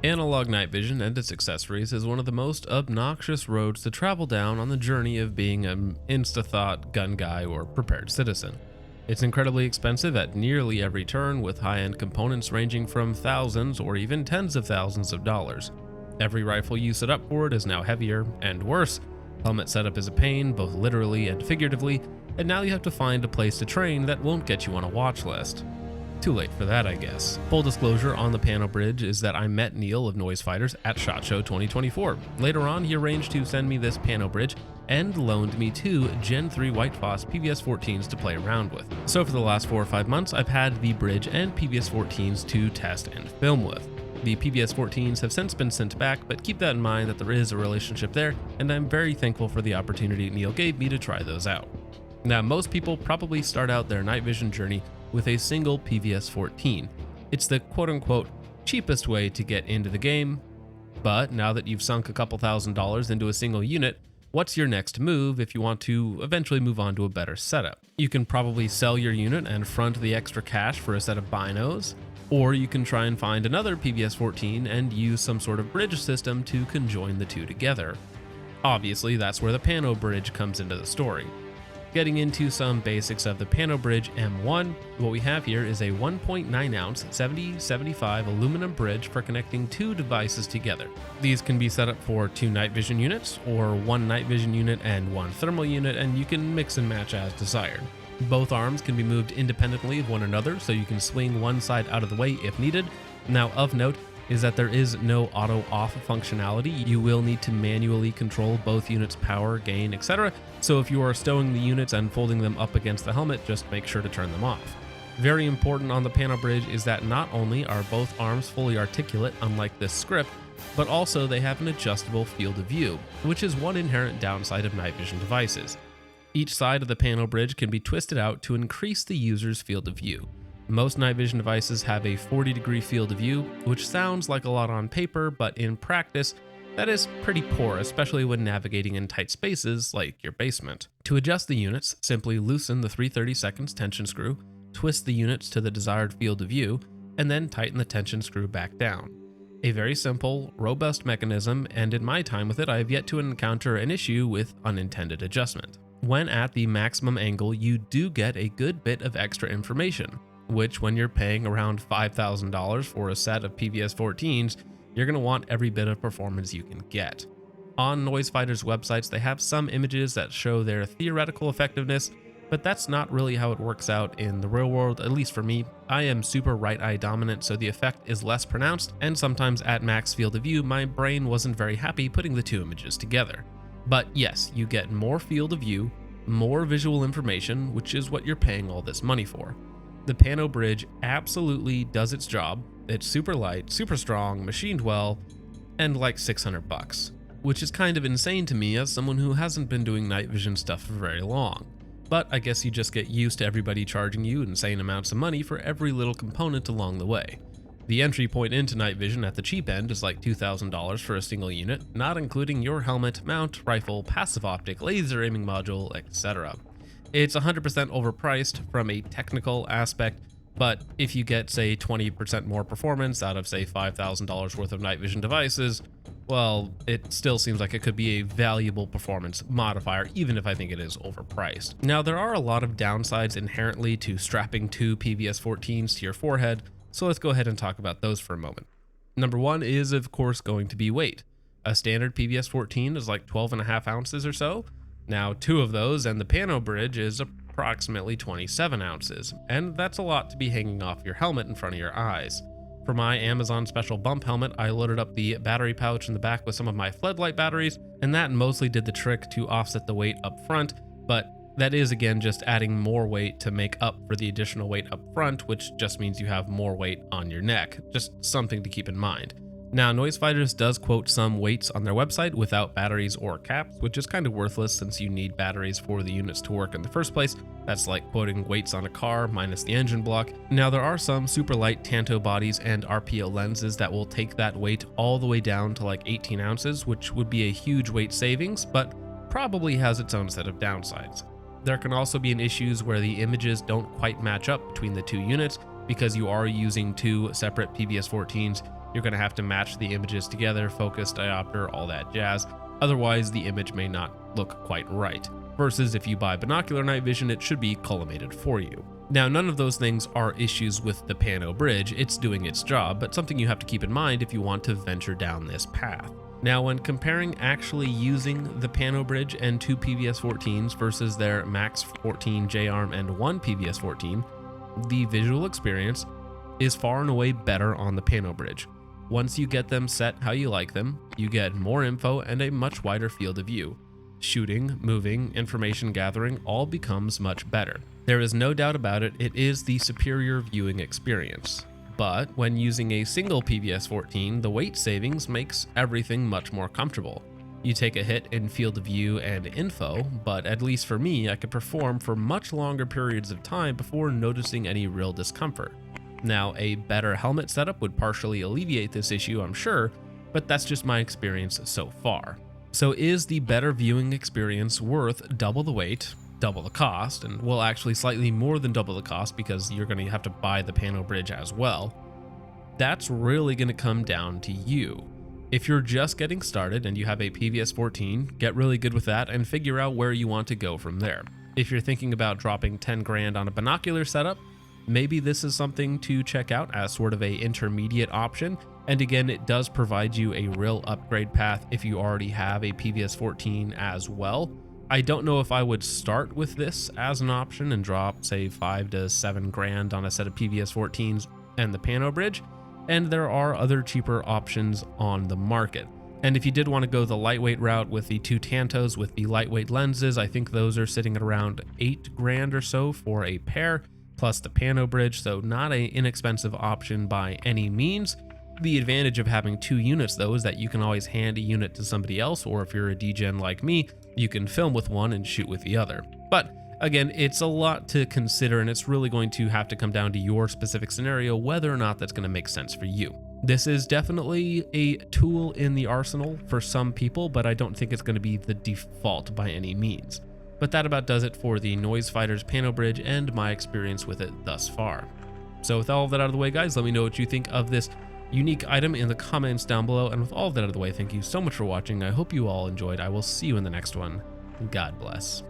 Analog night vision and its accessories is one of the most obnoxious roads to travel down on the journey of being an insta-thought gun guy or prepared citizen. It's incredibly expensive at nearly every turn, with high-end components ranging from thousands or even tens of thousands of dollars. Every rifle you set up for it is now heavier, and worse, helmet setup is a pain, both literally and figuratively, and now you have to find a place to train that won't get you on a watch list. Too late for that, I guess. Full disclosure on the Panobridge is that I met Neil of Noise Fighters at SHOT Show 2024. Later on, he arranged to send me this Panobridge and loaned me two Gen 3 White Phos PVS14s to play around with. So for the last 4 or 5 months, I've had the Bridge and PVS14s to test and film with. The PVS14s have since been sent back, but keep that in mind that there is a relationship there, and I'm very thankful for the opportunity Neil gave me to try those out. Now, most people probably start out their night vision journey with a single PVS14. It's the quote-unquote cheapest way to get into the game, but now that you've sunk a couple $1,000s into a single unit, what's your next move if you want to eventually move on to a better setup? You can probably sell your unit and front the extra cash for a set of binos, or you can try and find another PVS14 and use some sort of bridge system to conjoin the two together. Obviously, that's where the Panobridge comes into the story. Getting into some basics of the Panobridge M1, what we have here is a 1.9 ounce 70/75 aluminum bridge for connecting two devices together. These can be set up for 2 night vision units, or 1 night vision unit and 1 thermal unit, and you can mix and match as desired. Both arms can be moved independently of one another, so you can swing one side out of the way if needed. Now, of note is that there is no auto-off functionality. You will need to manually control both units' power, gain, etc. So if you are stowing the units and folding them up against the helmet, just make sure to turn them off. Very important on the Panobridge is that not only are both arms fully articulate, unlike this script, but also they have an adjustable field of view, which is one inherent downside of night vision devices. Each side of the Panobridge can be twisted out to increase the user's field of view. Most night vision devices have a 40-degree field of view, which sounds like a lot on paper, but in practice, that is pretty poor, especially when navigating in tight spaces like your basement. To adjust the units, simply loosen the 3/32 tension screw, twist the units to the desired field of view, and then tighten the tension screw back down. A very simple, robust mechanism, and in my time with it, I have yet to encounter an issue with unintended adjustment. When at the maximum angle, you do get a good bit of extra information, which when you're paying around $5,000 for a set of PVS14s, you're going to want every bit of performance you can get. On Noise Fighters websites, they have some images that show their theoretical effectiveness, but that's not really how it works out in the real world, at least for me. I am super right eye dominant, so the effect is less pronounced, and sometimes at max field of view, my brain wasn't very happy putting the two images together. But yes, you get more field of view, more visual information, which is what you're paying all this money for. The Panobridge absolutely does its job. It's super light, super strong, machined well, and like $600, which is kind of insane to me as someone who hasn't been doing night vision stuff for very long. But I guess you just get used to everybody charging you insane amounts of money for every little component along the way. The entry point into night vision at the cheap end is like $2,000 for a single unit, not including your helmet, mount, rifle, passive optic, laser aiming module, etc. It's 100% overpriced from a technical aspect, but if you get, say, 20% more performance out of, say, $5,000 worth of night vision devices, well, it still seems like it could be a valuable performance modifier, even if I think it is overpriced. Now, there are a lot of downsides inherently to strapping 2 PVS14s to your forehead, so let's go ahead and talk about those for a moment. Number one is, of course, going to be weight. A standard PVS14 is like 12.5 ounces or so. Now, 2 of those and the Panobridge is approximately 27 ounces, and that's a lot to be hanging off your helmet in front of your eyes. For my Amazon special bump helmet, I loaded up the battery pouch in the back with some of my floodlight batteries, and that mostly did the trick to offset the weight up front, but that is again just adding more weight to make up for the additional weight up front, which just means you have more weight on your neck. Just something to keep in mind. Now, Noise Fighters does quote some weights on their website without batteries or caps, which is kind of worthless since you need batteries for the units to work in the first place. That's like quoting weights on a car minus the engine block. Now, there are some super light Tanto bodies and RPO lenses that will take that weight all the way down to like 18 ounces, which would be a huge weight savings, but probably has its own set of downsides. There can also be issues where the images don't quite match up between the two units because you are using 2 separate PVS14s You're going to have to match the images together, focus, diopter, all that jazz. Otherwise, the image may not look quite right. Versus if you buy binocular night vision, it should be collimated for you. Now, none of those things are issues with the Panobridge. It's doing its job, but something you have to keep in mind if you want to venture down this path. Now, when comparing actually using the Panobridge and 2 PVS14s versus their Max 14 J-arm and 1 PVS14, the visual experience is far and away better on the Panobridge. Once you get them set how you like them, you get more info and a much wider field of view. Shooting, moving, information gathering all becomes much better. There is no doubt about it, it is the superior viewing experience. But when using a single PVS14, the weight savings makes everything much more comfortable. You take a hit in field of view and info, but at least for me, I could perform for much longer periods of time before noticing any real discomfort. Now, a better helmet setup would partially alleviate this issue, I'm sure, but that's just my experience so far. So is the better viewing experience worth double the weight, double the cost, and well, actually slightly more than double the cost because you're going to have to buy the Panobridge as well? That's really going to come down to you. If you're just getting started and you have a PVS14, get really good with that and figure out where you want to go from there. If you're thinking about dropping 10 grand on a binocular setup, maybe this is something to check out as sort of a intermediate option. And again, it does provide you a real upgrade path if you already have a PVS14 as well. I don't know if I would start with this as an option and drop, say, 5 to 7 grand on a set of PVS14s and the Panobridge, and there are other cheaper options on the market. And if you did want to go the lightweight route with the 2 Tantos with the lightweight lenses, I think those are sitting at around 8 grand or so for a pair, plus the Panobridge, so not an inexpensive option by any means. The advantage of having 2 units though is that you can always hand a unit to somebody else, or if you're a DGen like me, you can film with one and shoot with the other. But again, it's a lot to consider, and it's really going to have to come down to your specific scenario whether or not that's going to make sense for you. This is definitely a tool in the arsenal for some people, but I don't think it's going to be the default by any means. But that about does it for the Noisefighters Panobridge and my experience with it thus far. So with all of that out of the way, guys, let me know what you think of this unique item in the comments down below. And with all of that out of the way, thank you so much for watching. I hope you all enjoyed. I will see you in the next one. God bless.